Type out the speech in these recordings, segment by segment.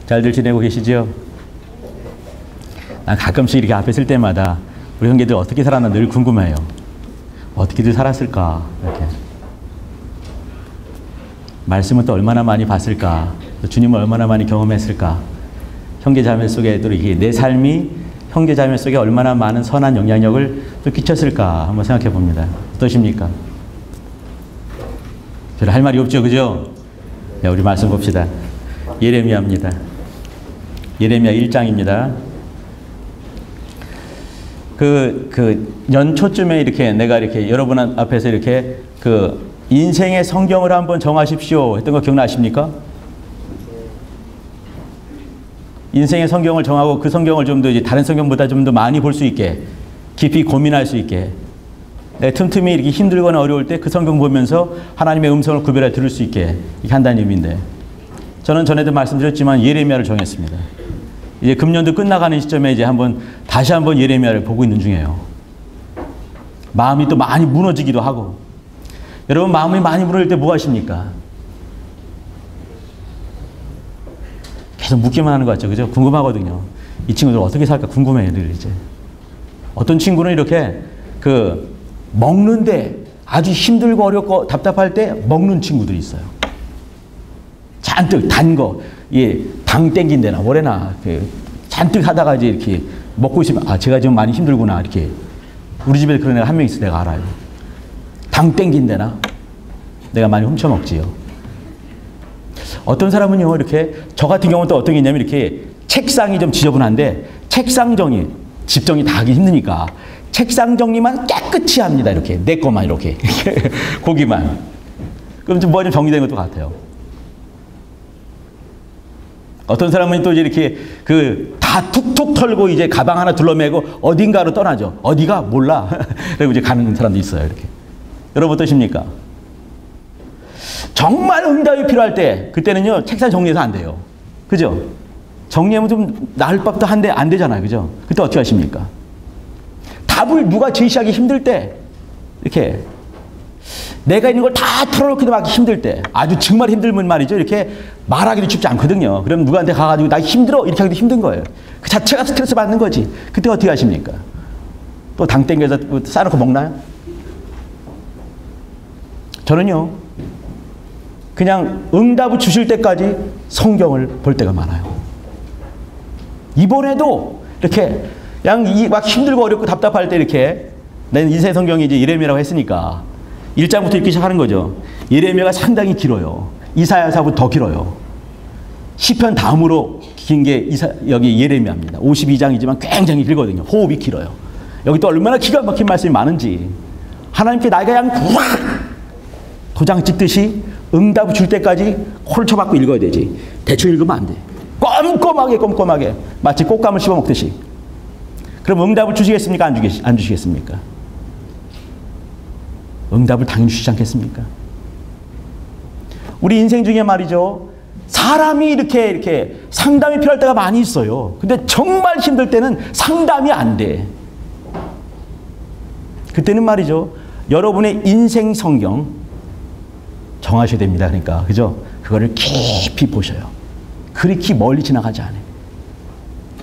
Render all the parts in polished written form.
잘들 지내고 계시죠? 난 가끔씩 이렇게 앞에 쓸 때마다 우리 형제들 어떻게 살았나 늘 궁금해요. 어떻게들 살았을까? 이렇게. 말씀은 또 얼마나 많이 봤을까? 또 주님을 얼마나 많이 경험했을까? 형제자매 속에 또 이게 내 삶이 형제자매 속에 얼마나 많은 선한 영향력을 또 끼쳤을까? 한번 생각해 봅니다. 어떠십니까? 별 할 말이 없죠, 그죠? 네, 우리 말씀 봅시다. 예레미야입니다. 예레미야 1장입니다. 연초쯤에 이렇게 내가 이렇게 여러분 앞에서 이렇게 인생의 성경을 한번 정하십시오 했던 거 기억나십니까? 인생의 성경을 정하고 그 성경을 좀 더 이제 다른 성경보다 좀 더 많이 볼 수 있게 깊이 고민할 수 있게 틈틈이 이렇게 힘들거나 어려울 때 그 성경 보면서 하나님의 음성을 구별해 들을 수 있게 이렇게 한다는 의미인데 저는 전에도 말씀드렸지만 예레미야를 정했습니다. 이제 금년도 끝나가는 시점에 이제 다시 한번 예레미야를 보고 있는 중이에요. 마음이 또 많이 무너지기도 하고 여러분 마음이 많이 무너질 때 뭐 하십니까? 계속 묻기만 하는 것 같죠, 그죠? 궁금하거든요. 이 친구들 어떻게 살까 궁금해요, 늘 이제. 어떤 친구는 이렇게 먹는데 아주 힘들고 어렵고 답답할 때 먹는 친구들이 있어요. 잔뜩 단 거, 당 땡긴대나 뭐래나 잔뜩 하다가 이제 이렇게 먹고 있으면 제가 지금 많이 힘들구나 이렇게. 우리 집에 그런 애가 한 명 있어 내가 알아요. 당 땡긴대나 내가 많이 훔쳐 먹지요. 어떤 사람은요 이렇게 저 같은 경우는 또 어떤 게 있냐면 이렇게 책상이 좀 지저분한데 책상 정리, 집 정리 다 하기 힘드니까 책상 정리만 깨끗이 합니다. 이렇게 내 것만 이렇게 고기만. 그럼 좀 뭐가 좀 정리된 것도 같아요. 어떤 사람은 또 이제 이렇게 다 툭툭 털고 이제 가방 하나 둘러매고 어딘가로 떠나죠. 어디가 몰라. 그리고 이제 가는 사람도 있어요. 이렇게. 여러분 어떠십니까? 정말 응답이 필요할 때 그때는요 책상 정리해서 안 돼요. 그죠? 정리하면 좀 나을 법도 한데 안 되잖아요. 그죠? 그때 어떻게 하십니까? 답을 누가 제시하기 힘들 때 이렇게 내가 있는 걸 다 털어놓기도 막 힘들 때 아주 정말 힘들면 말이죠. 이렇게 말하기도 쉽지 않거든요. 그럼 누구한테 가가지고 나 힘들어 이렇게 하기도 힘든 거예요. 그 자체가 스트레스 받는 거지. 그때 어떻게 하십니까? 또 당 땡겨서 싸놓고 먹나요? 저는요 그냥 응답을 주실 때까지 성경을 볼 때가 많아요. 이번에도 이렇게 그냥 막 힘들고 어렵고 답답할 때 이렇게 내 인생 성경이 이제 예레미야라고 했으니까 1장부터 읽기 시작하는 거죠. 예레미야가 상당히 길어요. 이사야서보다 더 길어요. 시편 다음으로 긴 게 여기 예레미야입니다. 52장이지만 굉장히 길거든요. 호흡이 길어요. 여기 또 얼마나 기가 막힌 말씀이 많은지 하나님께 나이가 그냥 도장 찍듯이 응답을 줄 때까지 코를 쳐박고 읽어야 되지. 대충 읽으면 안 돼. 꼼꼼하게 마치 꽃감을 씹어먹듯이. 그럼 응답을 주시겠습니까? 안 주시겠습니까? 응답을 당연히 주시지 않겠습니까? 우리 인생 중에 말이죠. 사람이 이렇게 상담이 필요할 때가 많이 있어요. 근데 정말 힘들 때는 상담이 안 돼. 그때는 말이죠. 여러분의 인생 성경 정하셔야 됩니다. 그러니까 그죠? 그거를 깊이 보셔요. 그렇게 멀리 지나가지 않아요.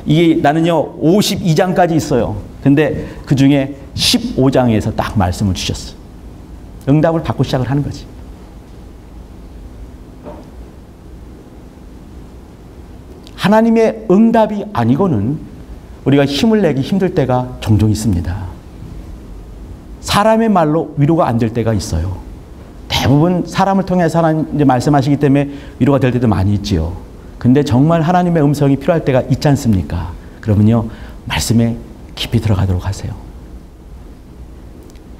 이게 나는요 52장까지 있어요. 근데 그 중에 15장에서 딱 말씀을 주셨어. 응답을 받고 시작을 하는 거지. 하나님의 응답이 아니고는 우리가 힘을 내기 힘들 때가 종종 있습니다. 사람의 말로 위로가 안 될 때가 있어요. 대부분 사람을 통해서 하나님 이제 말씀하시기 때문에 위로가 될 때도 많이 있지요. 근데 정말 하나님의 음성이 필요할 때가 있지 않습니까? 그러면요 말씀에 깊이 들어가도록 하세요.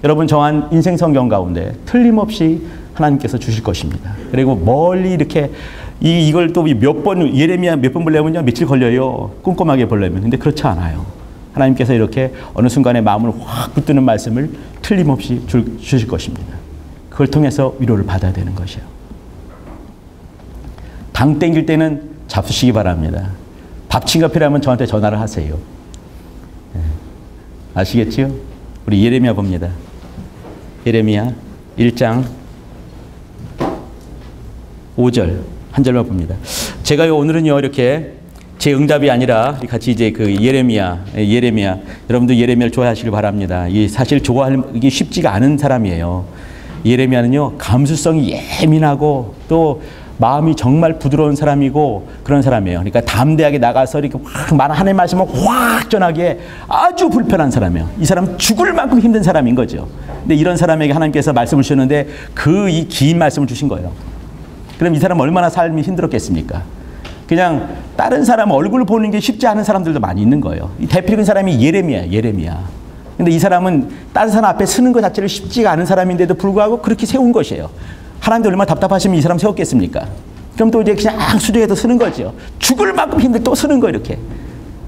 여러분 정한 인생 성경 가운데 틀림없이 하나님께서 주실 것입니다. 그리고 멀리 이렇게 이걸 또 몇 번 예레미야 몇 번 보려면요 며칠 걸려요. 꼼꼼하게 보려면. 근데 그렇지 않아요. 하나님께서 이렇게 어느 순간에 마음을 확 붙드는 말씀을 틀림없이 주실 것입니다. 그걸 통해서 위로를 받아야 되는 것이에요. 당 땡길 때는 잡수시기 바랍니다. 밥친가 필요하면 저한테 전화를 하세요. 아시겠죠? 우리 예레미야 봅니다. 예레미야 1장 5절 한 절만 봅니다. 제가요, 오늘은요, 이렇게 제 응답이 아니라 같이 이제 그 예레미야, 여러분도 예레미야를 좋아하시길 바랍니다. 이 사실 좋아하기 쉽지가 않은 사람이에요. 예레미야는요, 감수성이 예민하고 또 마음이 정말 부드러운 사람이고 그런 사람이에요. 그러니까 담대하게 나가서 이렇게 확 많은 하나님의 말씀을 확 전하기에 아주 불편한 사람이에요. 이 사람은 죽을 만큼 힘든 사람인 거죠. 근데 이런 사람에게 하나님께서 말씀을 주셨는데 그 이 긴 말씀을 주신 거예요. 그럼 이 사람 얼마나 삶이 힘들었겠습니까? 그냥 다른 사람 얼굴을 보는 게 쉽지 않은 사람들도 많이 있는 거예요. 이 대표적인 사람이 예레미야. 근데 이 사람은 다른 사람 앞에 서는 것 자체를 쉽지가 않은 사람인데도 불구하고 그렇게 세운 것이에요. 하나님도 얼마나 답답하시면 이 사람 세웠겠습니까? 그럼 또 이제 그냥 수조에도 서는 거죠. 죽을 만큼 힘들 또 서는 거예요, 이렇게.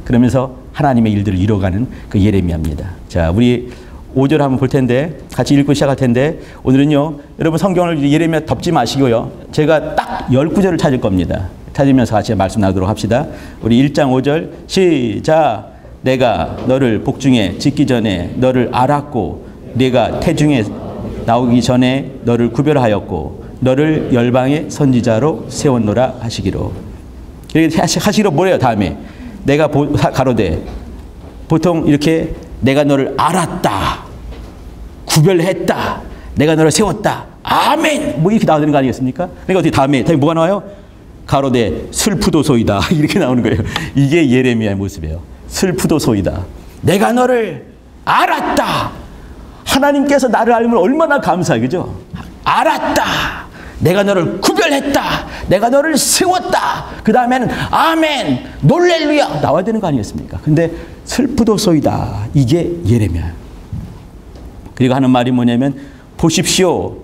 그러면서 하나님의 일들을 이뤄가는 그 예레미야입니다. 자, 우리 5절 한번 볼 텐데, 같이 읽고 시작할 텐데, 오늘은요, 여러분 성경을 예레미야 덮지 마시고요. 제가 딱 10구절을 찾을 겁니다. 찾으면서 같이 말씀 나누도록 합시다. 우리 1장 5절 시작. 내가 너를 복중에 짓기 전에 너를 알았고 내가 태중에 나오기 전에 너를 구별하였고 너를 열방의 선지자로 세웠노라 하시기로. 이렇게 하시기로 뭐래요? 다음에 내가 가로되 보통 이렇게 내가 너를 알았다, 구별했다, 내가 너를 세웠다, 아멘, 뭐 이렇게 나오는 거 아니겠습니까? 그러니까 어떻게 다음에 뭐가 나와요? 가로되 슬프도소이다 이렇게 나오는 거예요. 이게 예레미야의 모습이에요. 슬프도소이다. 내가 너를 알았다. 하나님께서 나를 알면 얼마나 감사해, 그죠? 알았다. 내가 너를 구별했다. 내가 너를 세웠다. 그 다음에는 아멘, 놀렐루야 나와야 되는 거 아니겠습니까? 근데 슬프도소이다. 이게 예레미야. 그리고 하는 말이 뭐냐면 보십시오.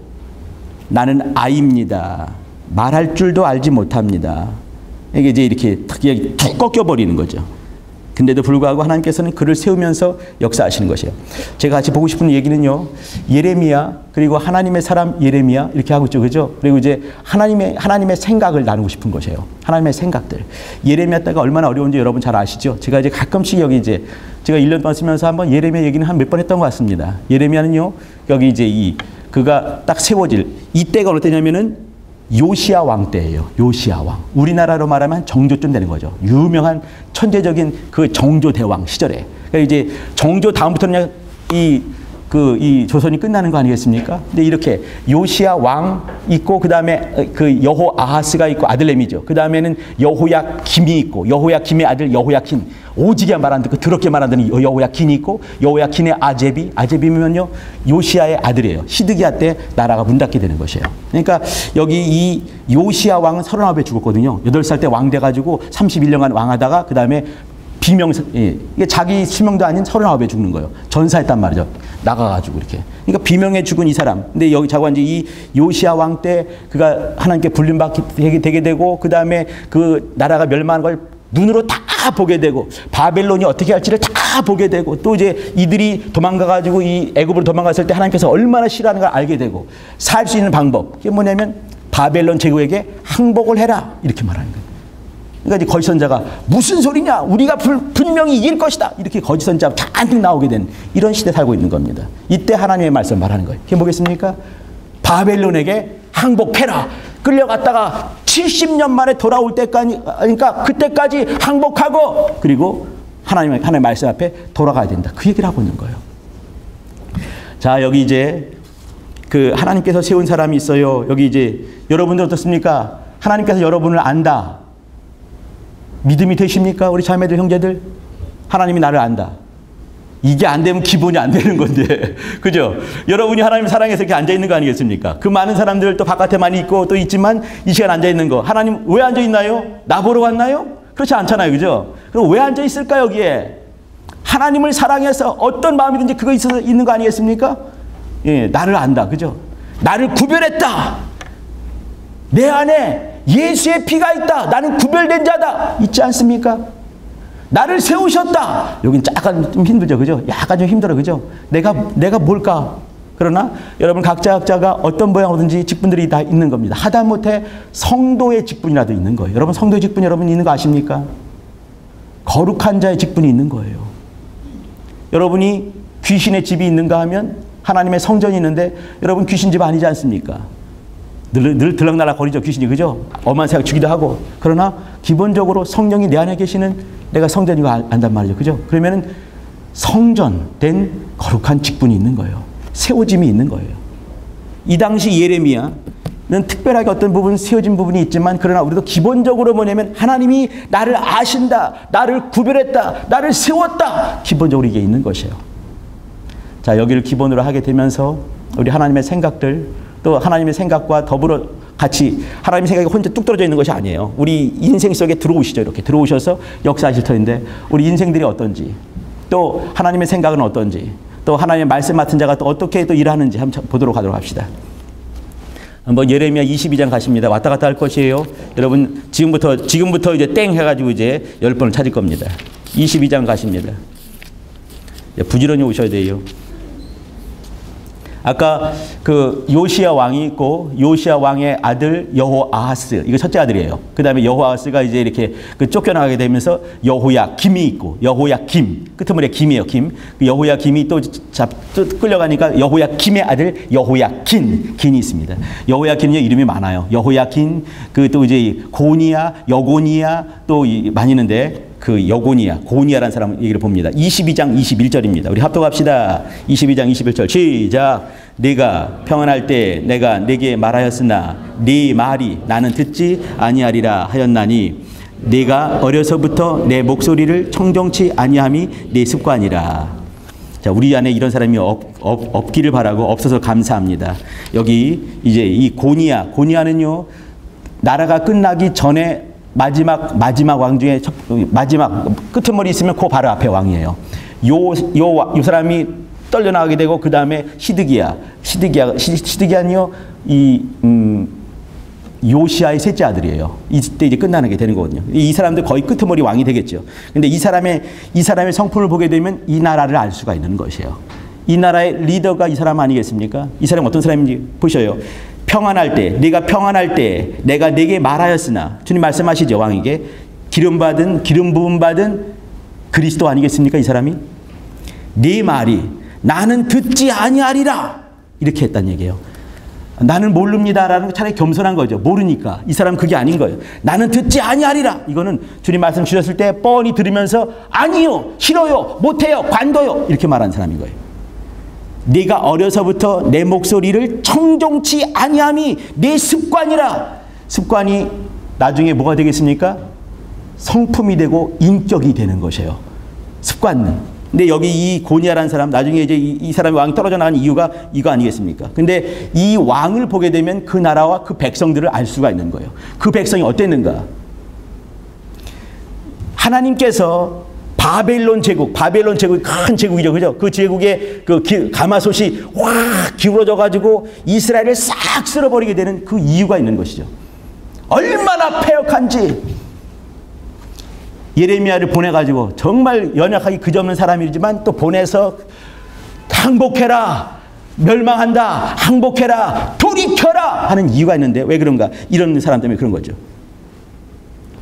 나는 아이입니다. 말할 줄도 알지 못합니다. 이게 이제 이렇게 툭 꺾여버리는 거죠. 근데도 불구하고 하나님께서는 그를 세우면서 역사하시는 것이에요. 제가 같이 보고 싶은 얘기는요, 예레미야 그리고 하나님의 사람 예레미야 이렇게 하고 있죠, 그죠? 그리고 이제 하나님의 생각을 나누고 싶은 것이에요. 하나님의 생각들. 예레미야 때가 얼마나 어려운지 여러분 잘 아시죠? 제가 이제 가끔씩 여기 이제 제가 1년 동안 쓰면서 한번 예레미야 얘기는 한 몇 번 했던 것 같습니다. 예레미야는요, 여기 이제 그가 딱 세워질 이때가 어느 때냐면은 요시야 왕 때예요. 요시야 왕. 우리나라로 말하면 정조쯤 되는 거죠. 유명한 천재적인 그 정조 대왕 시절에. 그러니까 이제 정조 다음부터는 이 조선이 끝나는 거 아니겠습니까? 근데 이렇게 요시야 왕 있고 그 다음에 그 여호아하스가 있고 아들내미죠. 그 다음에는 여호야김이 있고 여호야김의 아들 여호야킨, 오지게 말 안 듣고 더럽게 말 안 듣는 여호야킨이 있고 여호야킨의 아제비면요 요시야의 아들이에요. 시드기야 때 나라가 문 닫게 되는 것이에요. 그러니까 여기 이 요시야 왕은 39에 죽었거든요. 8살 때 왕 돼가지고 31년간 왕하다가 그 다음에 이게 자기 수명도 아닌 39에 죽는 거예요. 전사했단 말이죠. 나가가지고 이렇게. 그러니까 비명에 죽은 이 사람. 근데 여기 자고 이제 이 요시야 왕 때 그가 하나님께 불림받게 되게 되고 그 다음에 그 나라가 멸망한 걸 눈으로 다 보게 되고 바벨론이 어떻게 할지를 다 보게 되고 또 이제 이들이 도망가가지고 이 애굽으로 도망갔을 때 하나님께서 얼마나 싫어하는 걸 알게 되고 살 수 있는 방법. 그게 뭐냐면 바벨론 제국에게 항복을 해라 이렇게 말하는 거예요. 그러니까 이제 거짓 선자가 무슨 소리냐? 우리가 분명히 이길 것이다. 이렇게 거짓 선자가 잔뜩 나오게 된 이런 시대에 살고 있는 겁니다. 이때 하나님의 말씀 말하는 거예요. 그게 뭐겠습니까? 바벨론에게 항복해라. 끌려갔다가 70년 만에 돌아올 때까지, 그러니까 그때까지 항복하고 그리고 하나님의 말씀 앞에 돌아가야 된다. 그 얘기를 하고 있는 거예요. 자, 여기 이제 그 하나님께서 세운 사람이 있어요. 여기 이제 여러분들 어떻습니까? 하나님께서 여러분을 안다. 믿음이 되십니까? 우리 자매들, 형제들? 하나님이 나를 안다. 이게 안 되면 기본이 안 되는 건데. 그죠? 여러분이 하나님을 사랑해서 이렇게 앉아있는 거 아니겠습니까? 그 많은 사람들 또 바깥에 많이 있고 또 있지만 이 시간 앉아있는 거. 하나님 왜 앉아있나요? 나 보러 왔나요? 그렇지 않잖아요. 그죠? 그럼 왜 앉아있을까, 여기에? 하나님을 사랑해서 어떤 마음이든지 그거 있어서 있는 거 아니겠습니까? 예, 나를 안다. 그죠? 나를 구별했다. 내 안에 예수의 피가 있다. 나는 구별된 자다. 있지 않습니까? 나를 세우셨다. 여긴 약간 좀 힘들죠. 그죠? 약간 좀 힘들어. 그죠? 내가 뭘까? 그러나 여러분 각자가 어떤 모양으로든지 직분들이 다 있는 겁니다. 하다못해 성도의 직분이라도 있는 거예요. 여러분 성도의 직분 여러분 있는 거 아십니까? 거룩한 자의 직분이 있는 거예요. 여러분이 귀신의 집이 있는가 하면 하나님의 성전이 있는데 여러분 귀신 집 아니지 않습니까? 늘 들락날락거리죠, 귀신이. 그죠? 엄한 생각 주기도 하고. 그러나 기본적으로 성령이 내 안에 계시는 내가 성전인 거 안단 말이죠. 그죠? 그러면은 성전된 거룩한 직분이 있는 거예요. 세워짐이 있는 거예요. 이 당시 예레미야는 특별하게 어떤 부분 세워진 부분이 있지만, 그러나 우리도 기본적으로 뭐냐면 하나님이 나를 아신다, 나를 구별했다, 나를 세웠다. 기본적으로 이게 있는 것이에요. 자, 여기를 기본으로 하게 되면서 우리 하나님의 생각들, 또 하나님의 생각과 더불어 같이, 하나님의 생각이 혼자 뚝 떨어져 있는 것이 아니에요. 우리 인생 속에 들어오시죠. 이렇게 들어오셔서 역사하실 터인데, 우리 인생들이 어떤지, 또 하나님의 생각은 어떤지, 또 하나님의 말씀 맡은 자가 또 어떻게 또 일하는지 한번 보도록 하도록 합시다. 한번 예레미야 22장 가십니다. 왔다 갔다 할 것이에요. 여러분 지금부터 이제 땡 해가지고 이제 10번을 찾을 겁니다. 22장 가십니다. 부지런히 오셔야 돼요. 아까 그 요시야 왕이 있고, 요시야 왕의 아들 여호아하스, 이거 첫째 아들이에요. 그 다음에 여호아하스가 이제 이렇게 그 쫓겨나가게 되면서 여호야김이 있고, 여호야김, 끄트머리에 김이에요, 김. 그 여호야김이 또 끌려가니까 여호야김의 아들 여호야긴이 있습니다. 여호야긴의 이름이 많아요. 여호야긴, 그 또 이제 고니야, 여고니야, 또 많이 있는데, 그 여고니야, 고니야라는 사람 얘기를 봅니다. 22장 21절입니다. 우리 합독합시다. 22장 21절 시작. 네가 평안할 때 내가 네게 말하였으나 네 말이 나는 듣지 아니하리라 하였나니, 네가 어려서부터 내 목소리를 청정치 아니함이 네 습관이라. 자, 우리 안에 이런 사람이 없기를 바라고 없어서 감사합니다. 여기 이제 이 고니야는요, 나라가 끝나기 전에 마지막 왕 중에 마지막 끄트머리 있으면 그 바로 앞에 왕이에요. 요 사람이 떨려나가게 되고, 그 다음에 시드기야는요, 요시야의 셋째 아들이에요. 이때 이제 끝나는 게 되는 거거든요. 이 사람도 거의 끄트머리 왕이 되겠죠. 근데 이 사람의 성품을 보게 되면 이 나라를 알 수가 있는 것이에요. 이 나라의 리더가 이 사람 아니겠습니까? 이 사람이 어떤 사람인지 보셔요. 평안할 때, 네가 평안할 때 내가 네게 말하였으나, 주님 말씀하시죠, 왕에게. 기름 부음 받은 그리스도 아니겠습니까, 이 사람이? 네 말이 나는 듣지 아니하리라, 이렇게 했단 얘기예요. 나는 모릅니다라는 거 차라리 겸손한 거죠. 모르니까. 이 사람은 그게 아닌 거예요. 나는 듣지 아니하리라. 이거는 주님 말씀 주셨을 때 뻔히 들으면서 아니요, 싫어요, 못해요, 관둬요, 이렇게 말한 사람인 거예요. 네가 어려서부터 내 목소리를 청종치 아니함이 내 습관이라. 습관이 나중에 뭐가 되겠습니까? 성품이 되고 인격이 되는 것이에요. 습관은. 근데 여기 이 고니야라는 사람, 나중에 이제 이 사람이 왕이 떨어져 나간 이유가 이거 아니겠습니까? 근데 이 왕을 보게 되면 그 나라와 그 백성들을 알 수가 있는 거예요. 그 백성이 어땠는가? 하나님께서 바벨론 제국이 큰 제국이죠, 그죠? 그 제국의 그 가마솥이 확 기울어져 가지고 이스라엘을 싹 쓸어버리게 되는 그 이유가 있는 것이죠. 얼마나 패역한지. 예레미야를 보내가지고, 정말 연약하기 그지없는 사람이지만 또 보내서 항복해라, 멸망한다, 항복해라, 돌이켜라 하는 이유가 있는데, 왜 그런가? 이런 사람 때문에 그런 거죠.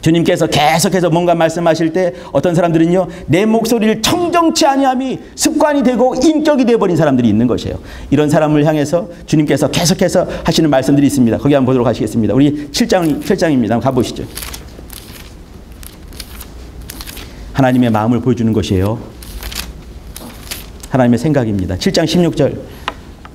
주님께서 계속해서 뭔가 말씀하실 때 어떤 사람들은요, 내 목소리를 청정치 아니함이 습관이 되고 인격이 되어버린 사람들이 있는 것이에요. 이런 사람을 향해서 주님께서 계속해서 하시는 말씀들이 있습니다. 거기 한번 보도록 하시겠습니다. 우리 7장입니다. 한번 가보시죠. 하나님의 마음을 보여주는 것이에요. 하나님의 생각입니다. 7장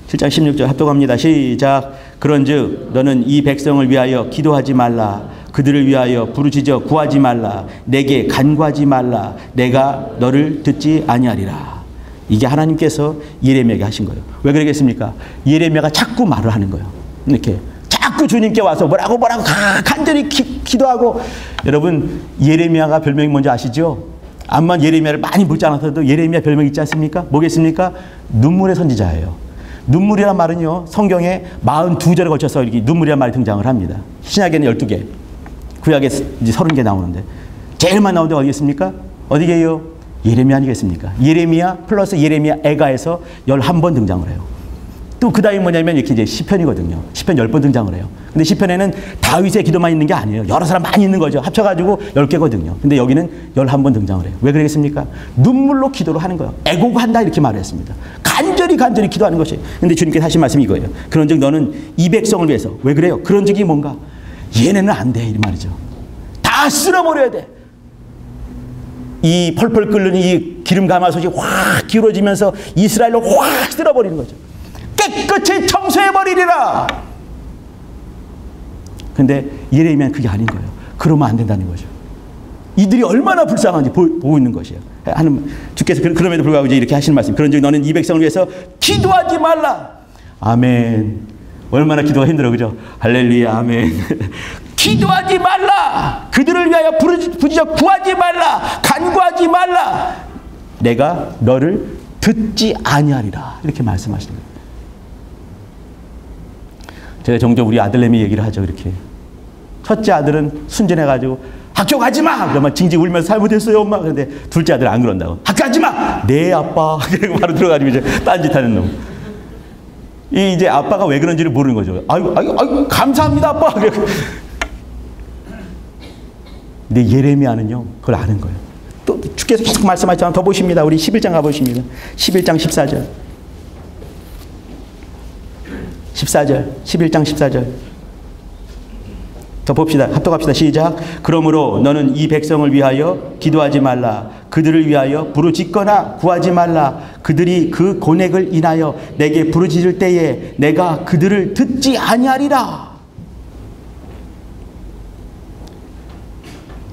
16절 합독합니다. 시작. 그런즉 너는 이 백성을 위하여 기도하지 말라. 그들을 위하여 부르짖어 구하지 말라. 내게 간구하지 말라. 내가 너를 듣지 아니하리라. 이게 하나님께서 예레미야에게 하신 거예요. 왜 그러겠습니까? 예레미야가 자꾸 말을 하는 거예요. 이렇게 자꾸 주님께 와서 뭐라고 간절히 기도하고. 여러분, 예레미야가 별명이 뭔지 아시죠? 암만 예레미야를 많이 묻지 않아서도 예레미야 별명이 있지 않습니까? 뭐겠습니까? 눈물의 선지자예요. 눈물이란 말은요, 성경에 42절에 걸쳐서 이렇게 눈물이란 말이 등장을 합니다. 신약에는 12개, 구약에 이제 30개 나오는데, 제일 많이 나오는 데가 어디겠습니까? 어디게요? 예레미야 아니겠습니까? 예레미야 플러스 예레미야 애가에서 11번 등장을 해요. 또 그 다음에 뭐냐면 이렇게 이제 시편이거든요. 시편 10번 등장을 해요. 근데 시편에는 다윗의 기도만 있는 게 아니에요. 여러 사람 많이 있는 거죠. 합쳐가지고 10개거든요. 근데 여기는 11번 등장을 해요. 왜 그러겠습니까? 눈물로 기도를 하는 거예요. 애곡한다 이렇게 말을 했습니다. 간절히 기도하는 것이에요. 근데 주님께서 하신 말씀이 이거예요. 그런즉 너는 이 백성을 위해서. 왜 그래요? 그런즉이 뭔가? 얘네는 안 돼 이 말이죠. 다 쓸어버려야 돼. 이 펄펄 끓는 이 기름 가마솥이 확 기울어지면서 이스라엘로 확 쓸어버리는 거죠. 깨끗이 청소해버리리라. 근데 예레미야는 그게 아닌 거예요. 그러면 안 된다는 거죠. 이들이 얼마나 불쌍한지 보고 있는 것이에요. 주께서 그럼에도 불구하고 이제 이렇게 하시는 말씀. 그런즉 너는 이 백성을 위해서 기도하지 말라. 아멘. 얼마나 기도가 힘들어, 그죠? 할렐루야, 아멘. 기도하지 말라. 그들을 위하여 부르짖어 구하지 말라. 간구하지 말라. 내가 너를 듣지 아니하리라. 이렇게 말씀하시는 거예요. 제가 종종 우리 아들내미 얘기를 하죠. 이렇게. 첫째 아들은 순진해가지고 학교 가지 마! 그러면 징징 울면서 잘못했어요, 엄마. 그런데 둘째 아들은 안 그런다고. 학교 가지 마! 네, 아빠. 그리고 바로 들어가지고 이제 딴짓하는 놈. 이제 아빠가 왜 그런지를 모르는 거죠. 아이고, 감사합니다, 아빠. 근데 예레미야는요, 그걸 아는 거예요. 또 주께서 계속 말씀하시지만 더 보십니다. 우리 11장 가보십니다. 11장 14절. 14절, 11장 14절. 더 봅시다. 합독합시다. 시작. 그러므로 너는 이 백성을 위하여 기도하지 말라. 그들을 위하여 부르짖거나 구하지 말라. 그들이 그 고뇌를 인하여 내게 부르짖을 때에 내가 그들을 듣지 아니하리라.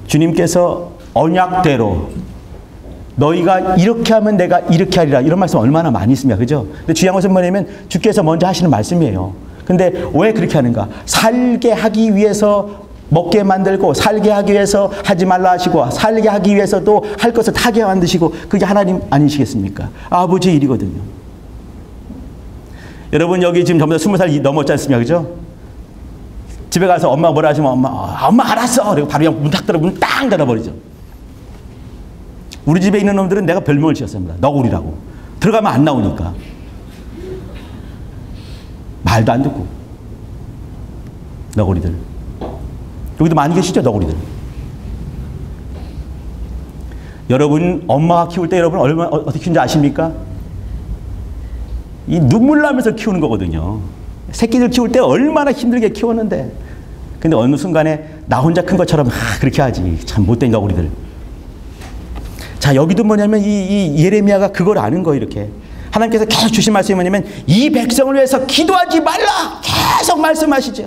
주님께서 언약대로 너희가 이렇게 하면 내가 이렇게 하리라. 이런 말씀 얼마나 많이 있습니까? 그죠? 근데 중요한 것은 뭐냐면 주께서 먼저 하시는 말씀이에요. 근데 왜 그렇게 하는가? 살게 하기 위해서 먹게 만들고 살게 하기 위해서 하지 말라 하시고 살게 하기 위해서도 할 것을 하게 만드시고 그게 하나님 아니시겠습니까? 아버지 일이거든요. 여러분 여기 지금 전부 다 20살 넘었지 않습니까? 그죠? 집에 가서 엄마 뭐라 하시면 엄마 알았어. 그리고 바로 그냥 문 딱 닫아 문 땅 닫아버리죠. 우리 집에 있는 놈들은 내가 별명을 지었습니다. 너구리라고. 들어가면 안 나오니까. 말도 안 듣고. 너구리들. 여기도 많이 계시죠, 너구리들. 여러분 엄마가 키울 때 여러분 얼마나 어떻게 키우는지 아십니까? 이 눈물 나면서 키우는 거거든요. 새끼들 키울 때 얼마나 힘들게 키웠는데. 근데 어느 순간에 나 혼자 큰 것처럼 그렇게 하지. 참 못된 너구리들. 자, 여기도 뭐냐면 이 예레미야가 그걸 아는 거예요, 이렇게. 하나님께서 계속 주신 말씀이 뭐냐면 이 백성을 위해서 기도하지 말라! 계속 말씀하시죠.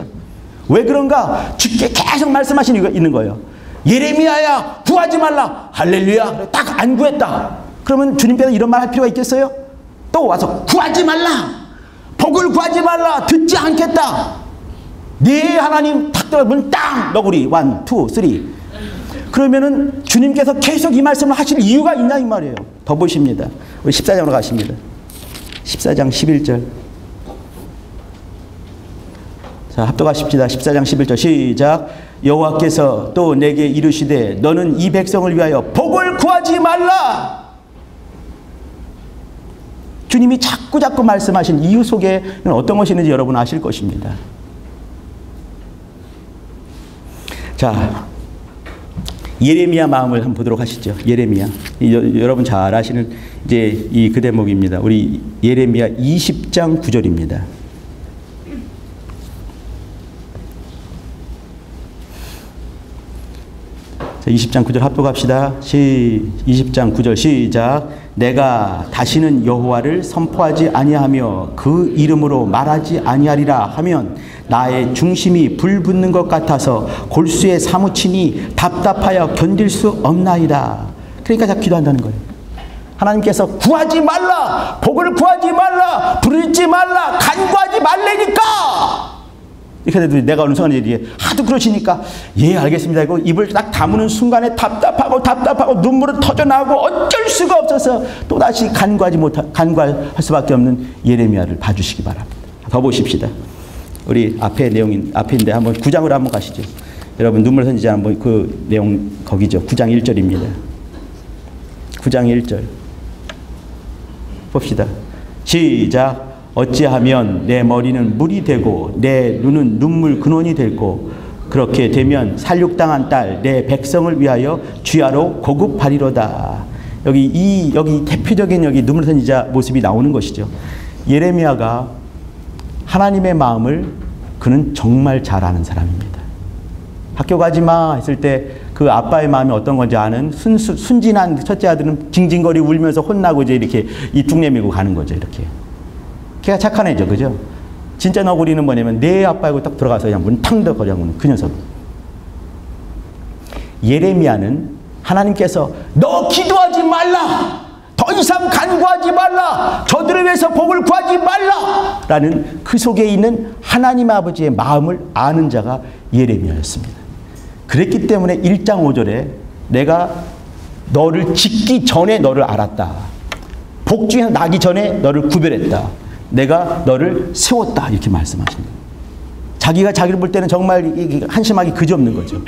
왜 그런가? 주께 계속 말씀하시는 이유가 있는 거예요. 예레미야야, 구하지 말라! 할렐루야! 딱 안 구했다. 그러면 주님께서 이런 말 할 필요가 있겠어요? 또 와서 구하지 말라! 복을 구하지 말라! 듣지 않겠다! 네 하나님 탁 들어보면 땅! 너구리 1, 2, 3 그러면은 주님께서 계속 이 말씀을 하실 이유가 있냐 이 말이에요. 더 보십니다. 우리 14장으로 가십니다. 14장 11절. 자, 합독하십시다. 14장 11절 시작. 여호와께서 또 내게 이르시되 너는 이 백성을 위하여 복을 구하지 말라. 주님이 자꾸 말씀하신 이유 속에는 어떤 것이 있는지 여러분 아실 것입니다. 자, 예레미야 마음을 한번 보도록 하시죠. 예레미야. 여러분 잘 아시는 이제 이 그 대목입니다. 우리 예레미야 20장 9절입니다. 자, 20장 9절 합독합시다. 20장 9절 시작. 내가 다시는 여호와를 선포하지 아니하며 그 이름으로 말하지 아니하리라 하면 나의 중심이 불붙는 것 같아서 골수에 사무치니 답답하여 견딜 수 없나이다. 그러니까 자꾸 기도한다는 거예요. 하나님께서 구하지 말라, 복을 구하지 말라, 부르지 말라, 간구하지 말라니까. 이렇게 해도 내가 어느 순간에 이제 하도 그러시니까 예 알겠습니다. 이거 입을 딱 다무는 순간에 답답하고 눈물은 터져나오고 어쩔 수가 없어서 또다시 간구할 수밖에 없는 예레미야를 봐주시기 바랍니다. 더 보십시다. 우리 앞에 내용인 앞인데 한번 9장으로 한번 가시죠. 여러분 눈물 선지자 한번 그 내용 거기죠. 9장 1절입니다. 9장 1절 봅시다. 시작. 어찌하면 내 머리는 물이 되고 내 눈은 눈물 근원이 되고 그렇게 되면 살육당한 딸 내 백성을 위하여 주야로 고급하리로다. 여기 대표적인 여기 눈물 선지자 모습이 나오는 것이죠. 예레미야가 하나님의 마음을 그는 정말 잘 아는 사람입니다. 학교 가지 마 했을 때 그 아빠의 마음이 어떤 건지 아는 순진한 첫째 아들은 징징거리 울면서 혼나고 이제 이렇게 입쭉 내밀고 가는 거죠. 이렇게. 걔가 착한 애죠. 그죠? 진짜 너구리는 뭐냐면 내 아빠하고 딱 들어가서 그냥 문 탕 닫고 그 녀석. 예레미야는 하나님께서 너 기도하지 말라! 더 이상 간구하지 말라! 저들을 위해서 복을 구하지 말라! 라는 그 속에 있는 하나님 아버지의 마음을 아는 자가 예레미야였습니다. 그랬기 때문에 1장 5절에 내가 너를 짓기 전에 너를 알았다. 복중에서 나기 전에 너를 구별했다. 내가 너를 세웠다. 이렇게 말씀하시는 거예요. 자기가 자기를 볼 때는 정말 한심하기 그지없는 거죠.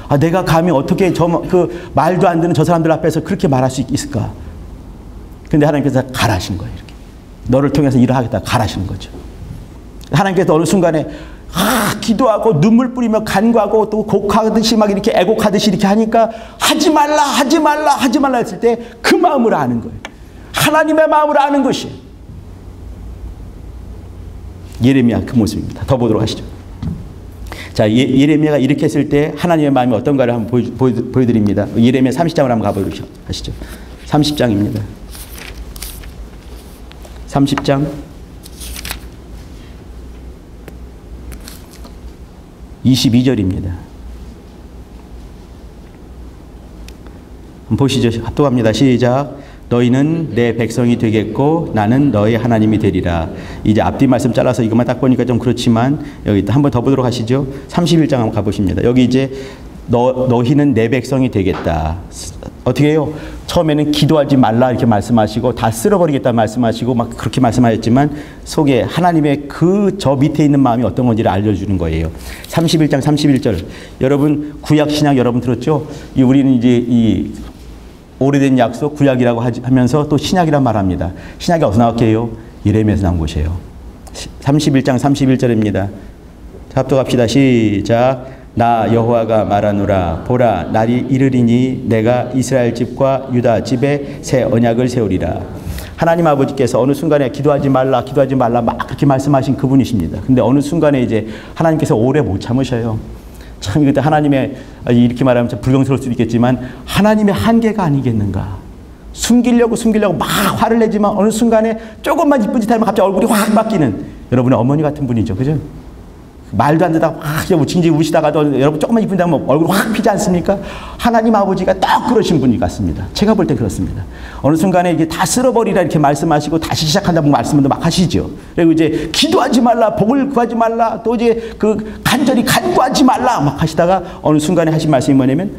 아, 내가 감히 어떻게 그 말도 안 되는 저 사람들 앞에서 그렇게 말할 수 있을까? 근데 하나님께서 가라신 거예요. 이렇게. 너를 통해서 일을 하겠다. 가라시는 거죠. 하나님께서 어느 순간에 기도하고 눈물 뿌리며 간구하고 또 곡하듯이 막 이렇게 애곡하듯이 이렇게 하니까 하지 말라, 하지 말라, 하지 말라 했을 때 그 마음을 아는 거예요. 하나님의 마음을 아는 것이 예레미야 그 모습입니다. 더 보도록 하시죠. 자, 예레미야가 이렇게 했을 때 하나님의 마음이 어떤가를 한번 보여드립니다. 예레미야 30장을 한번 가보도록 하시죠. 30장입니다. 30장 22절입니다. 한번 보시죠. 합독합니다. 시작. 너희는 내 백성이 되겠고 나는 너의 하나님이 되리라. 이제 앞뒤 말씀 잘라서 이것만 딱 보니까 좀 그렇지만 여기 한번 더 보도록 하시죠. 31장 한번 가보십니다. 여기 이제 너희는 내 백성이 되겠다. 어떻게 해요? 처음에는 기도하지 말라 이렇게 말씀하시고 다 쓸어버리겠다 말씀하시고 막 그렇게 말씀하셨지만 속에 하나님의 그 저 밑에 있는 마음이 어떤 건지를 알려주는 거예요. 31장 31절. 여러분 구약 신약 여러분 들었죠? 우리는 이제 이 오래된 약속 구약이라고 하면서 또 신약이란 말합니다. 신약이 어디서 나왔게요? 예레미야에서 나온 곳이에요. 31장 31절입니다. 합독합시다. 시작. 나 여호와가 말하노라. 보라 날이 이르리니 내가 이스라엘 집과 유다 집에 새 언약을 세우리라. 하나님 아버지께서 어느 순간에 기도하지 말라 막 그렇게 말씀하신 그분이십니다. 근데 어느 순간에 이제 하나님께서 오래 못 참으셔요. 참 그때 하나님의 이렇게 말하면 좀 불경스러울 수도 있겠지만 하나님의 한계가 아니겠는가. 숨기려고 막 화를 내지만 어느 순간에 조금만 이쁜 짓 하면 갑자기 얼굴이 확 바뀌는 여러분의 어머니 같은 분이죠. 그죠? 말도 안 되다가 확 징징 우시다가도 여러분 조금만 이쁜 다면 얼굴 확 피지 않습니까? 하나님 아버지가 딱 그러신 분이 같습니다. 제가 볼 때 그렇습니다. 어느 순간에 이게 다 쓸어버리라 이렇게 말씀하시고 다시 시작한다고 말씀도 막 하시죠. 그리고 이제 기도하지 말라, 복을 구하지 말라, 또 이제 그 간절히 간구하지 말라 막 하시다가 어느 순간에 하신 말씀이 뭐냐면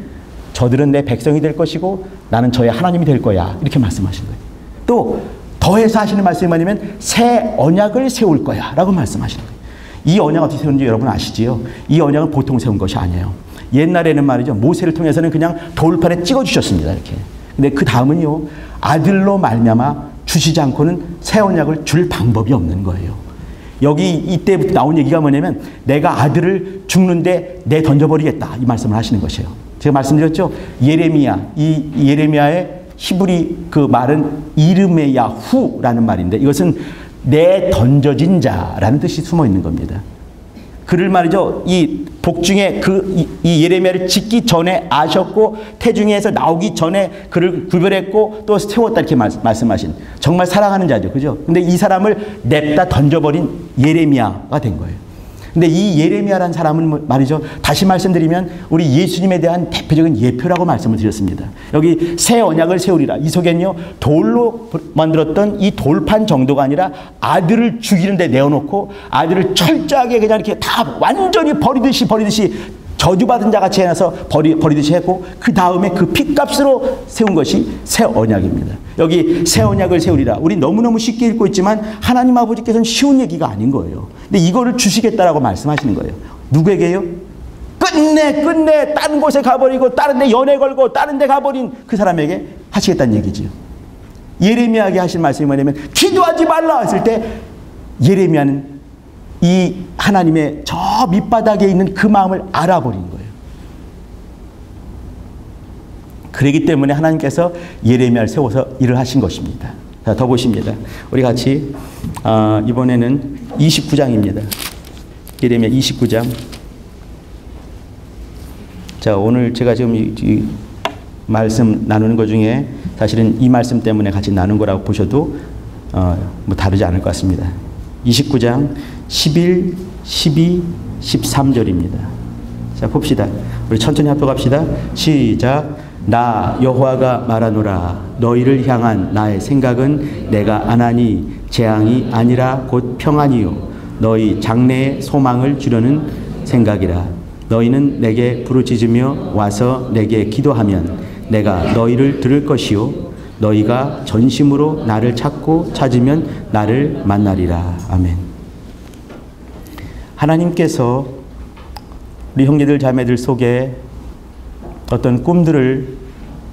저들은 내 백성이 될 것이고 나는 저의 하나님이 될 거야. 이렇게 말씀하신 거예요. 또 더해서 하시는 말씀이 뭐냐면 새 언약을 세울 거야 라고 말씀하시는 거예요. 이 언약을 어떻게 세우는지 여러분 아시지요? 이 언약은 보통 세운 것이 아니에요. 옛날에는 말이죠. 모세를 통해서는 그냥 돌판에 찍어주셨습니다. 이렇게. 근데 그 다음은요. 아들로 말미암아 주시지 않고는 새 언약을 줄 방법이 없는 거예요. 여기 이때부터 나온 얘기가 뭐냐면 내가 아들을 죽는데 내 던져버리겠다. 이 말씀을 하시는 것이에요. 제가 말씀드렸죠. 예레미야. 이 예레미야의 히브리 그 말은 이르메야후라는 말인데 이것은 내 던져진 자라는 뜻이 숨어 있는 겁니다. 그를 말이죠. 이 복중에 이 예레미야를 짓기 전에 아셨고 태중에서 나오기 전에 그를 구별했고 또 세웠다 이렇게 말씀하신 정말 사랑하는 자죠. 그죠? 근데 이 사람을 냅다 던져버린 예레미야가 된 거예요. 근데 이 예레미야라는 사람은 말이죠. 다시 말씀드리면 우리 예수님에 대한 대표적인 예표라고 말씀을 드렸습니다. 여기 새 언약을 세우리라. 이 속엔요. 돌로 만들었던 이 돌판 정도가 아니라 아들을 죽이는 데 내어놓고 아들을 철저하게 그냥 이렇게 다 완전히 버리듯이 저주받은 자같이 해놔서 버리듯이 했고 그 다음에 그 핏값으로 세운 것이 새 언약입니다. 여기 새 언약을 세우리라. 우리 너무너무 쉽게 읽고 있지만 하나님 아버지께서는 쉬운 얘기가 아닌 거예요. 근데 이거를 주시겠다라고 말씀하시는 거예요. 누구에게요? 끝내 다른 곳에 가버리고 다른 데 연애 걸고 다른 데 가버린 그 사람에게 하시겠다는 얘기지요. 예레미야에게 하신 말씀이 뭐냐면 기도하지 말라 했을 때 예레미야는 이 하나님의 저 밑바닥에 있는 그 마음을 알아버린 거예요. 그렇기 때문에 하나님께서 예레미야를 세워서 일을 하신 것입니다. 자, 더 보십니다. 우리 같이 이번에는 29장입니다. 예레미야 29장. 자, 오늘 제가 지금 이 말씀 나누는 것 중에 사실은 이 말씀 때문에 같이 나눈 거라고 보셔도 뭐 다르지 않을 것 같습니다. 29장 11, 12, 13절입니다. 자, 봅시다. 우리 천천히 합독합시다. 시작. 나 여호와가 말하노라. 너희를 향한 나의 생각은 내가 안 하니 재앙이 아니라 곧 평안이요 너희 장래의 소망을 주려는 생각이라. 너희는 내게 부르짖으며 와서 내게 기도하면 내가 너희를 들을 것이요 너희가 전심으로 나를 찾으면 나를 만나리라. 아멘. 하나님께서 우리 형제들 자매들 속에 어떤 꿈들을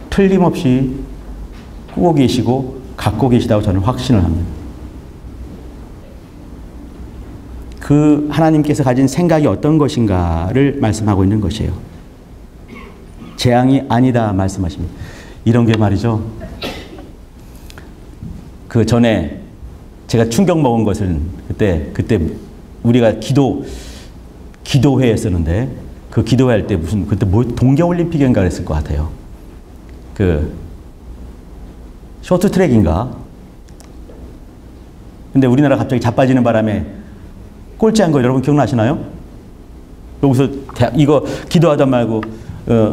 틀림없이 꾸고 계시고 갖고 계시다고 저는 확신을 합니다. 그 하나님께서 가진 생각이 어떤 것인가를 말씀하고 있는 것이에요. 재앙이 아니다 말씀하십니다. 이런 게 말이죠. 그 전에 제가 충격 먹은 것은 그때 우리가 기도회 했었는데 그 기도회 할 때 무슨 그때 뭐 동계올림픽인가 그랬을 것 같아요. 그 쇼트트랙인가. 근데 우리나라 갑자기 자빠지는 바람에 꼴찌한 거 여러분 기억나시나요? 여기서 이거 기도하다 말고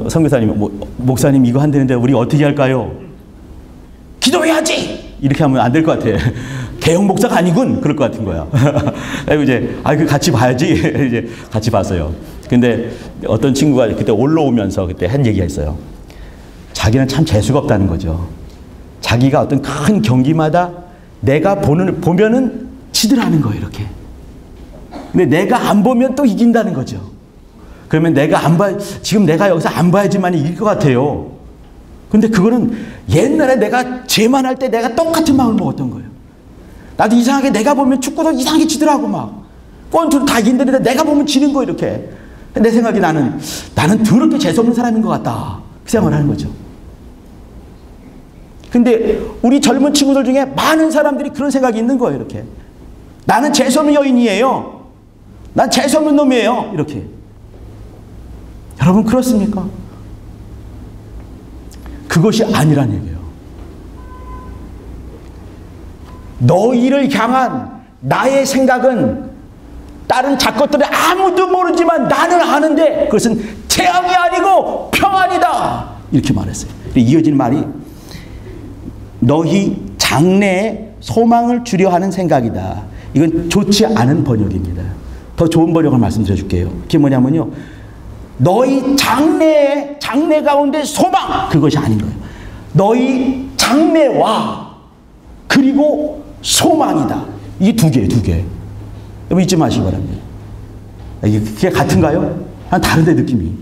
선교사님, 목사님 이거 한다는데 우리 어떻게 할까요? 기도해야지! 이렇게 하면 안 될 것 같아. 개혁 목사가 아니군! 그럴 것 같은 거야. 그리고 이제, 그 같이 봐야지. 이제 같이 봤어요. 근데 어떤 친구가 그때 올라오면서 그때 한 얘기가 있어요. 자기는 참 재수가 없다는 거죠. 자기가 어떤 큰 경기마다 내가 보면은 지더라는 거예요, 이렇게. 근데 내가 안 보면 또 이긴다는 거죠. 그러면 지금 내가 여기서 안 봐야지만 이길 것 같아요. 근데 그거는 옛날에 내가 죄만 할 때 내가 똑같은 마음을 먹었던 거예요. 나도 이상하게 내가 보면 축구도 이상하게 지더라고 막. 권투를 다 이긴다는데 내가 보면 지는 거 이렇게. 내 생각에 나는 더럽게 재수없는 사람인 것 같다. 그 생각을 하는 거죠. 근데 우리 젊은 친구들 중에 많은 사람들이 그런 생각이 있는 거예요. 이렇게. 나는 재수없는 여인이에요. 난 재수없는 놈이에요. 이렇게. 여러분 그렇습니까? 그것이 아니란 얘기예요. 너희를 향한 나의 생각은 다른 작것들은 아무도 모르지만 나는 아는데 그것은 재앙이 아니고 평안이다. 이렇게 말했어요. 이어지는 말이 너희 장래에 소망을 주려 하는 생각이다. 이건 좋지 않은 번역입니다. 더 좋은 번역을 말씀드려 줄게요. 그게 뭐냐면요. 너희 장래 가운데 소망 그것이 아닌 거예요. 너희 장래와 그리고 소망이다. 이게 두 개. 여러분 잊지 마시기 바랍니다. 이게 같은가요? 다른데 느낌이.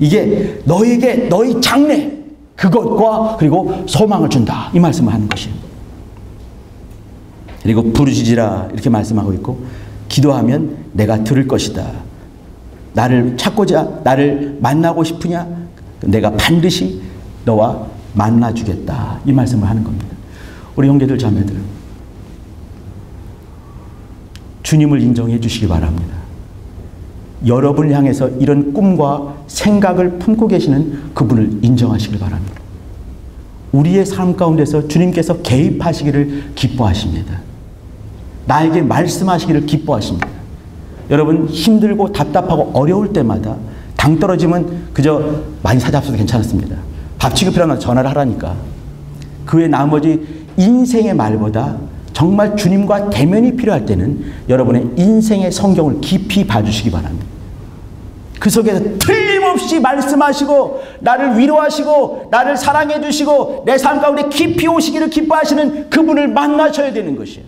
이게 너에게 너희 장래 그것과 그리고 소망을 준다. 이 말씀을 하는 것이에요. 그리고 부르짖으라 이렇게 말씀하고 있고 기도하면 내가 들을 것이다. 나를 찾고자 나를 만나고 싶으냐? 내가 반드시 너와 만나주겠다. 이 말씀을 하는 겁니다. 우리 형제들 자매들 주님을 인정해 주시기 바랍니다. 여러분을 향해서 이런 꿈과 생각을 품고 계시는 그분을 인정하시길 바랍니다. 우리의 삶 가운데서 주님께서 개입하시기를 기뻐하십니다. 나에게 말씀하시기를 기뻐하십니다. 여러분 힘들고 답답하고 어려울 때마다 당 떨어지면 그저 많이 사잡숴도 괜찮았습니다. 밥 취급이라면 전화를 하라니까. 그 외 나머지 인생의 말보다 정말 주님과 대면이 필요할 때는 여러분의 인생의 성경을 깊이 봐주시기 바랍니다. 그 속에서 틀림없이 말씀하시고 나를 위로하시고 나를 사랑해 주시고 내 삶 가운데 깊이 오시기를 기뻐하시는 그분을 만나셔야 되는 것이에요.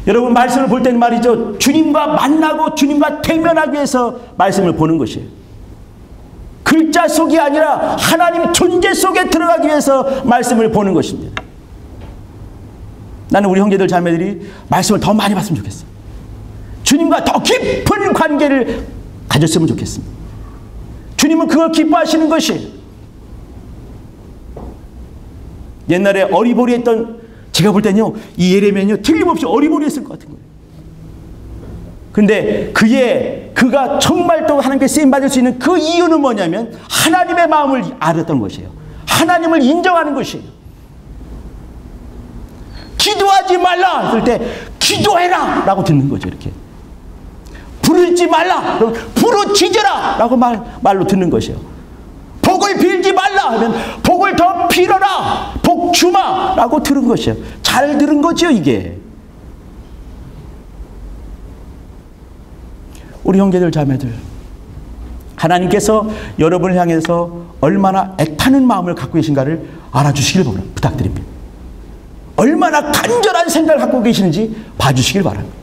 여러분 말씀을 볼 때는 말이죠. 주님과 만나고 주님과 대면하기 위해서 말씀을 보는 것이에요. 글자 속이 아니라 하나님 존재 속에 들어가기 위해서 말씀을 보는 것입니다. 나는 우리 형제들 자매들이 말씀을 더 많이 봤으면 좋겠어. 주님과 더 깊은 관계를 가졌으면 좋겠습니다. 주님은 그걸 기뻐하시는 것이에요. 옛날에 어리버리했던, 제가 볼 때는요, 이 예레미야는요, 틀림없이 어리버리했을 것 같은 거예요. 근데 그가 정말 또 하나님께 쓰임받을 수 있는 그 이유는 뭐냐면 하나님의 마음을 알았던 것이에요. 하나님을 인정하는 것이에요. 기도하지 말라 그럴 때 기도해라 라고 듣는 거죠. 이렇게 부르지 말라 그러면 부르짖으라 라고 말로 듣는 것이에요. 복을 빌지 말라 하면 복을 더 빌어라, 복 주마 라고 들은 것이에요. 잘 들은 거죠 이게. 우리 형제들 자매들, 하나님께서 여러분을 향해서 얼마나 애타는 마음을 갖고 계신가를 알아주시길 부탁드립니다. 얼마나 간절한 생각을 갖고 계시는지 봐주시길 바랍니다.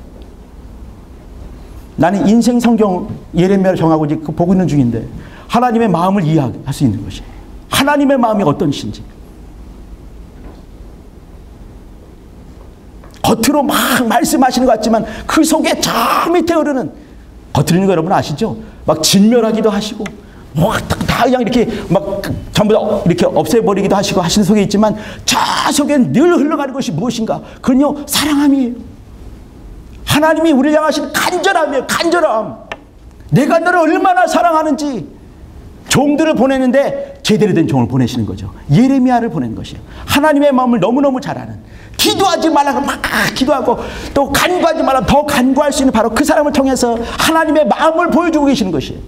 나는 인생 성경 예레미야를 정하고 이제 보고 있는 중인데 하나님의 마음을 이해할 수 있는 것이에요. 하나님의 마음이 어떤신지. 겉으로 막 말씀하시는 것 같지만 그 속에 저 밑에 흐르는, 겉으로 있는 거 여러분 아시죠? 막 진멸하기도 하시고 다 그냥 이렇게 막 전부 다 이렇게 없애버리기도 하시고 하시는 속에 있지만 저 속에 늘 흘러가는 것이 무엇인가? 그건요, 사랑함이에요. 하나님이 우리를 향하신 간절함이에요. 간절함. 내가 너를 얼마나 사랑하는지. 종들을 보내는데 제대로 된 종을 보내시는 거죠. 예레미야를 보내는 것이에요. 하나님의 마음을 너무너무 잘 아는, 기도하지 말라고 막 기도하고 또 간구하지 말라고 더 간구할 수 있는 바로 그 사람을 통해서 하나님의 마음을 보여주고 계시는 것이에요.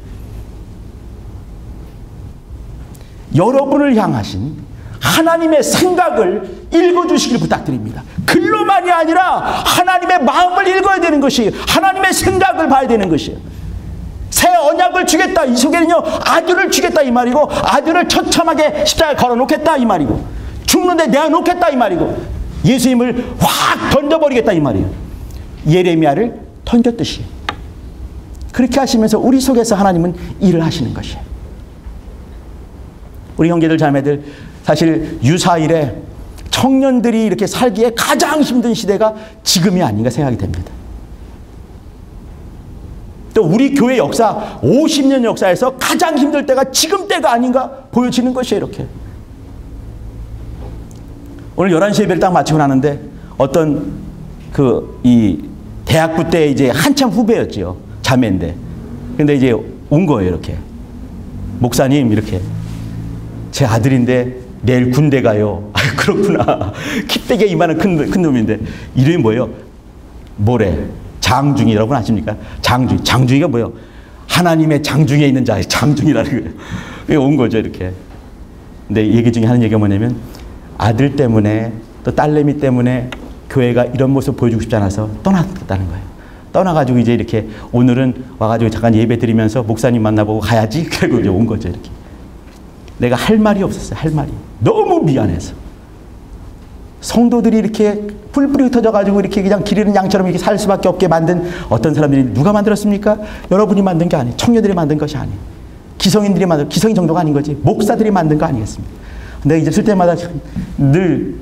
여러분을 향하신 하나님의 생각을 읽어주시길 부탁드립니다. 글로만이 아니라 하나님의 마음을 읽어야 되는 것이에요. 하나님의 생각을 봐야 되는 것이에요. 새 언약을 주겠다, 이 속에는요 아들을 주겠다 이 말이고, 아들을 처참하게 십자가에 걸어놓겠다 이 말이고, 죽는데 내어놓겠다 이 말이고, 예수님을 확 던져버리겠다 이 말이에요. 예레미야를 던졌듯이 그렇게 하시면서 우리 속에서 하나님은 일을 하시는 것이에요. 우리 형제들 자매들, 사실 유사일에 청년들이 이렇게 살기에 가장 힘든 시대가 지금이 아닌가 생각이 됩니다. 또 우리 교회 역사 50년 역사에서 가장 힘들 때가 지금 때가 아닌가 보여지는 것이에요. 이렇게 오늘 11시 예배를 딱 마치고 나는데 어떤 이 대학부 때 이제 한참 후배였죠. 자매인데. 근데 이제 온 거예요. 이렇게 목사님, 이렇게 제 아들인데 내일 군대 가요. 아, 그렇구나. 키대게 이만한 큰 놈인데 이름이 뭐예요? 뭐래? 장중이라고 아십니까? 장중. 장중이가 뭐예요? 하나님의 장중에 있는 자의 장중이라는 거예요. 온 거죠, 이렇게. 근데 얘기 중에 하는 얘기가 뭐냐면 아들 때문에 또 딸내미 때문에 교회가 이런 모습 보여주고 싶지 않아서 떠났다는 거예요. 떠나가지고 이제 이렇게 오늘은 와가지고 잠깐 예배 드리면서 목사님 만나보고 가야지. 그리고 이제 온 거죠, 이렇게. 내가 할 말이 없었어요. 할 말이. 너무 미안해서. 성도들이 이렇게 뿔뿔이 흩어져가지고 이렇게 그냥 기르는 양처럼 이렇게 살 수밖에 없게 만든 어떤 사람들이 누가 만들었습니까? 여러분이 만든 게 아니에요. 청년들이 만든 것이 아니에요. 기성인들이 만든, 기성인 정도가 아닌 거지. 목사들이 만든 거 아니겠습니까? 내가 이제 쓸 때마다 늘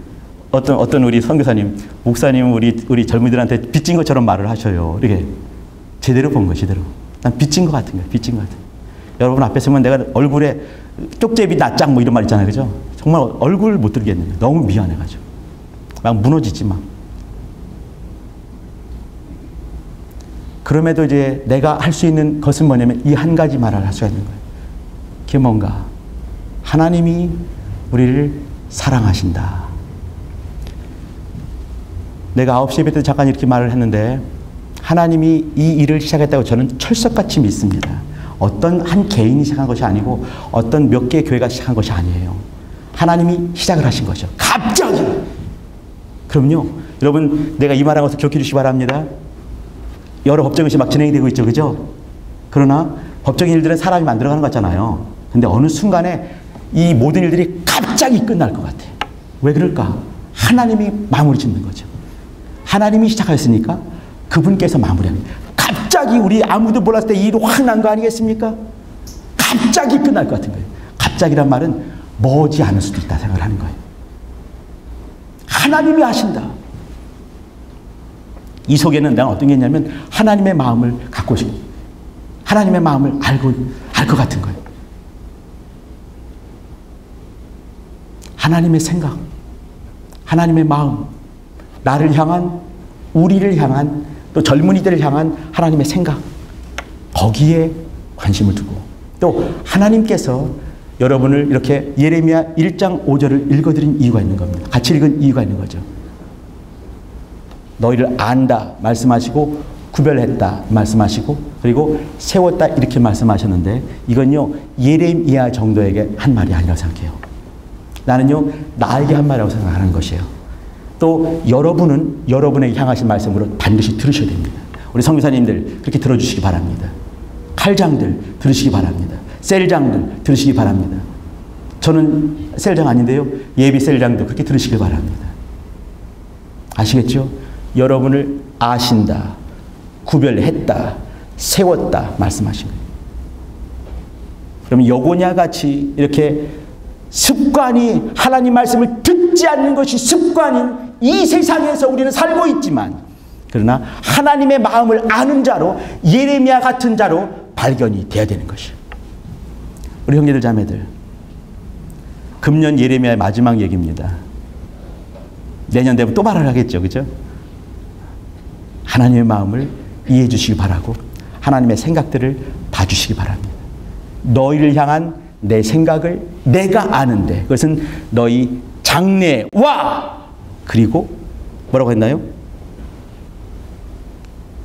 어떤 우리 선교사님, 목사님은 우리 젊은이들한테 빚진 것처럼 말을 하셔요. 이렇게 제대로 본 거, 제대로. 난 빚진 것 같은 거예요. 빚진 것 같은. 여러분 앞에 서면 내가 얼굴에 쪽제비 낯짝 뭐 이런 말 있잖아요. 그죠? 정말 얼굴 못 들겠네요. 너무 미안해가지고. 막 무너지지 막. 그럼에도 이제 내가 할 수 있는 것은 뭐냐면 이 한 가지 말을 할 수가 있는 거예요. 그게 뭔가? 하나님이 우리를 사랑하신다. 내가 9시 예배 때 잠깐 이렇게 말을 했는데 하나님이 이 일을 시작했다고 저는 철석같이 믿습니다. 어떤 한 개인이 시작한 것이 아니고 어떤 몇 개의 교회가 시작한 것이 아니에요. 하나님이 시작을 하신 거죠. 갑자기. 그럼요. 여러분, 내가 이 말한 것을 기억해 주시기 바랍니다. 여러 법정 것이 막 진행이 되고 있죠. 그죠? 그러나 법적인 일들은 사람이 만들어가는 것 같잖아요. 근데 어느 순간에 이 모든 일들이 갑자기 끝날 것 같아요. 왜 그럴까? 하나님이 마무리 짓는 거죠. 하나님이 시작하였으니까 그분께서 마무리합니다. 갑자기 우리 아무도 몰랐을 때 일이 확 난 거 아니겠습니까? 갑자기 끝날 것 같은 거예요. 갑자기란 말은 머지 않을 수도 있다 생각을 하는 거예요. 하나님이 하신다. 이 속에는 내가 어떤 게 있냐면 하나님의 마음을 갖고 싶어. 하나님의 마음을 알 것 같은 거예요. 하나님의 생각, 하나님의 마음, 나를 향한, 우리를 향한, 또 젊은이들을 향한 하나님의 생각, 거기에 관심을 두고, 또 하나님께서 여러분을 이렇게 예레미야 1장 5절을 읽어드린 이유가 있는 겁니다. 같이 읽은 이유가 있는 거죠. 너희를 안다 말씀하시고 구별했다 말씀하시고 그리고 세웠다 이렇게 말씀하셨는데, 이건요 예레미야 정도에게 한 말이 아니라고 생각해요. 나는요 나에게 한 말이라고 생각하는 것이에요. 또 여러분은 여러분에게 향하신 말씀으로 반드시 들으셔야 됩니다. 우리 선교사님들 그렇게 들어주시기 바랍니다. 칼장들 들으시기 바랍니다. 셀장들 들으시기 바랍니다. 저는 셀장 아닌데요, 예비 셀장도 그렇게 들으시길 바랍니다. 아시겠죠? 여러분을 아신다, 구별했다, 세웠다 말씀하신 거예요. 그럼 여고냐 같이 이렇게 습관이, 하나님 말씀을 듣지 않는 것이 습관인 이 세상에서 우리는 살고 있지만, 그러나 하나님의 마음을 아는 자로, 예레미야 같은 자로 발견이 돼야 되는 것이에요. 우리 형제들 자매들, 금년 예레미야의 마지막 얘기입니다. 내년 되면 또 말을 하겠죠, 그죠? 하나님의 마음을 이해해 주시기 바라고 하나님의 생각들을 봐주시기 바랍니다. 너희를 향한 내 생각을 내가 아는데, 그것은 너희 장래와, 그리고 뭐라고 했나요?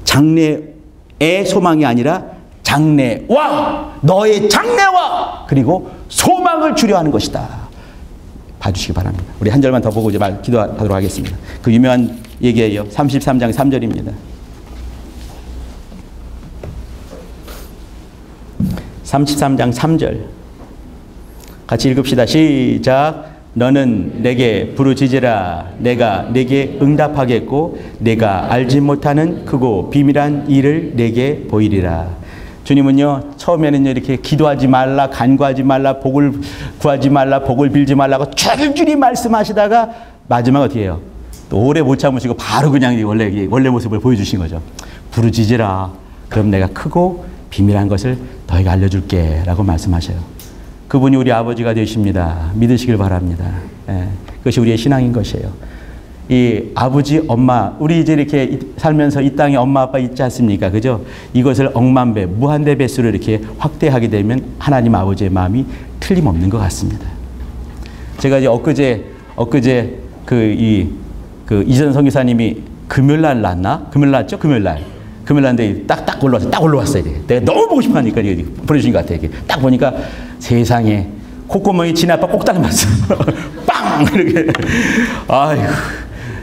장래의 소망이 아니라 장래와, 너의 장래와 그리고 소망을 주려 하는 것이다. 봐주시기 바랍니다. 우리 한 절만 더 보고 이제 기도하도록 하겠습니다. 그 유명한 얘기예요. 33장 3절입니다. 33장 3절 같이 읽읍시다. 시작. 너는 내게 부르짖으라. 내가 내게 응답하겠고 내가 알지 못하는 크고 비밀한 일을 내게 보이리라. 주님은요 처음에는요 이렇게 기도하지 말라, 간구하지 말라, 복을 구하지 말라, 복을 빌지 말라고 줄줄이 말씀하시다가 마지막 어떻게 해요? 또 오래 못 참으시고 바로 그냥 원래 모습을 보여주신 거죠. 부르짖으라. 그럼 내가 크고 비밀한 것을 너희가 알려줄게 라고 말씀하셔요. 그분이 우리 아버지가 되십니다. 믿으시길 바랍니다. 예, 그것이 우리의 신앙인 것이에요. 이 아버지, 엄마, 우리 이제 이렇게 살면서 이 땅에 엄마, 아빠 있지 않습니까? 그죠? 이것을 억만배, 무한대 배수로 이렇게 확대하게 되면 하나님 아버지의 마음이 틀림없는 것 같습니다. 제가 이제 엊그제 이전 선교사님이 금요일날 났나? 금요일 났죠? 금요일날 났는데 딱 올라왔어요. 내가 너무 보고 싶어 하니까 보내주신 것 같아요. 딱 보니까 세상에 콧구멍이 지네 아빠 꼭딱 맞어. 빵! 이렇게. 아이고.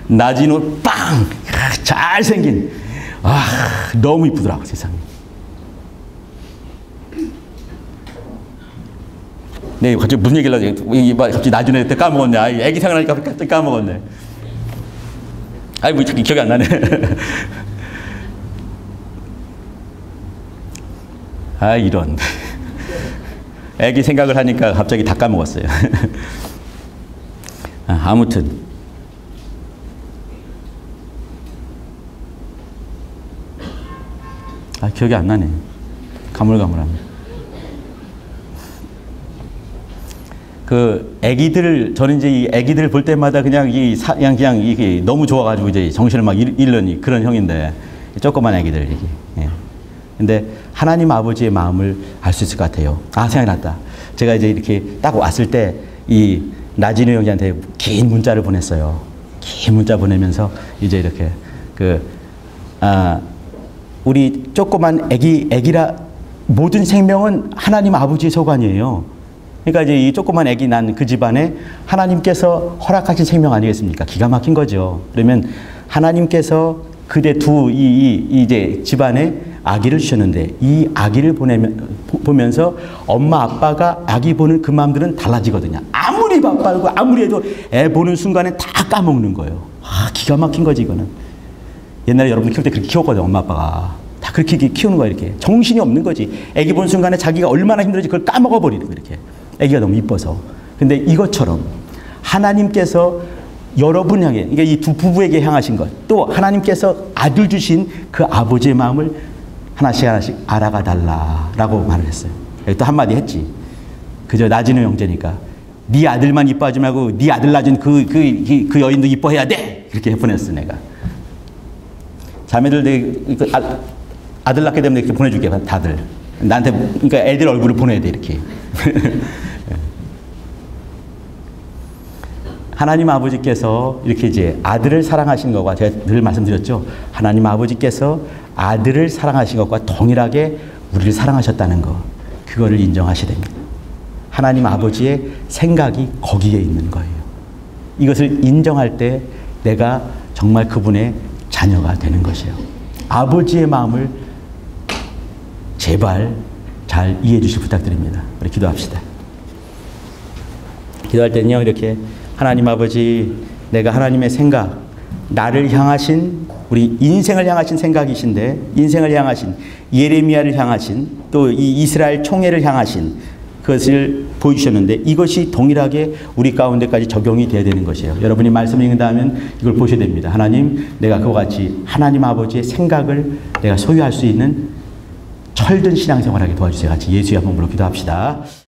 낮은 옷 빵! 잘생긴. 너무 이쁘더라고, 세상에. 네, 갑자기 무슨 얘기를 하지? 갑자기 낮은 애 때 까먹었네. 애기 생각나니까 갑자기 까먹었네. 뭐 기억이 안 나네. 이런. 애기 생각을 하니까 갑자기 다 까먹었어요. 아무튼. 기억이 안 나네. 가물가물합니다. 저는 이제 이 애기들을 볼 때마다 그냥 이게 너무 좋아가지고 이제 정신을 막 잃는 그런 형인데, 조그만 애기들 얘기. 예. 근데 하나님 아버지의 마음을 알 수 있을 것 같아요. 생각이 났다. 제가 이제 이렇게 딱 왔을 때 이 나진우 형제한테 긴 문자를 보냈어요. 긴 문자 보내면서 이제 이렇게 우리 조그만 애기라, 모든 생명은 하나님 아버지의 소관이에요. 그러니까 이제 이 조그만 애기 난 그 집안에 하나님께서 허락하신 생명 아니겠습니까? 기가 막힌 거죠. 그러면 하나님께서 그대 이제 집안에 아기를 주셨는데, 이 아기를 보면서 엄마 아빠가 아기 보는 그 마음들은 달라지거든요. 아무리 바빠고 아무리 해도 애 보는 순간에 다 까먹는 거예요. 기가 막힌 거지, 이거는. 옛날에 여러분 키울 때 그렇게 키웠거든요. 엄마 아빠가 다 그렇게 키우는 거야. 이렇게 정신이 없는 거지. 애기 보는 순간에 자기가 얼마나 힘들지 그걸 까먹어 버리는 거, 이렇게. 애기가 너무 이뻐서. 근데 이것처럼 하나님께서 여러분 향해, 그러니까 이 두 부부에게 향하신 것, 또 하나님께서 아들 주신 그 아버지의 마음을 하나씩 하나씩 알아가 달라라고 말을 했어요. 또 한마디 했지. 그저 나진의 형제니까 네 아들만 이뻐하지 말고 네 아들 낳은 그 여인도 이뻐해야 돼. 이렇게 보냈어 내가. 자매들 아들 낳게 되면 이렇게 보내줄게 다들. 나한테 그러니까 애들 얼굴을 보내야 돼 이렇게. 하나님 아버지께서 이렇게 이제 아들을 사랑하시는 것과 제가 늘 말씀드렸죠. 하나님 아버지께서 아들을 사랑하신 것과 동일하게 우리를 사랑하셨다는 것. 그거를 인정하셔야 됩니다. 하나님 아버지의 생각이 거기에 있는 거예요. 이것을 인정할 때 내가 정말 그분의 자녀가 되는 것이에요. 아버지의 마음을 제발 잘 이해해 주실 부탁드립니다. 우리 기도합시다. 기도할 때는요, 이렇게 하나님 아버지, 내가 하나님의 생각, 나를 향하신, 우리 인생을 향하신 생각이신데, 인생을 향하신, 예레미야를 향하신, 또 이 이스라엘 총회를 향하신 그것을 보여주셨는데, 이것이 동일하게 우리 가운데까지 적용이 되어야 되는 것이에요. 여러분이 말씀을 읽는다면 이걸 보셔야 됩니다. 하나님, 내가 그와 같이 하나님 아버지의 생각을 내가 소유할 수 있는 철든 신앙생활하게 도와주세요. 같이 예수의 한번 불러 기도합시다.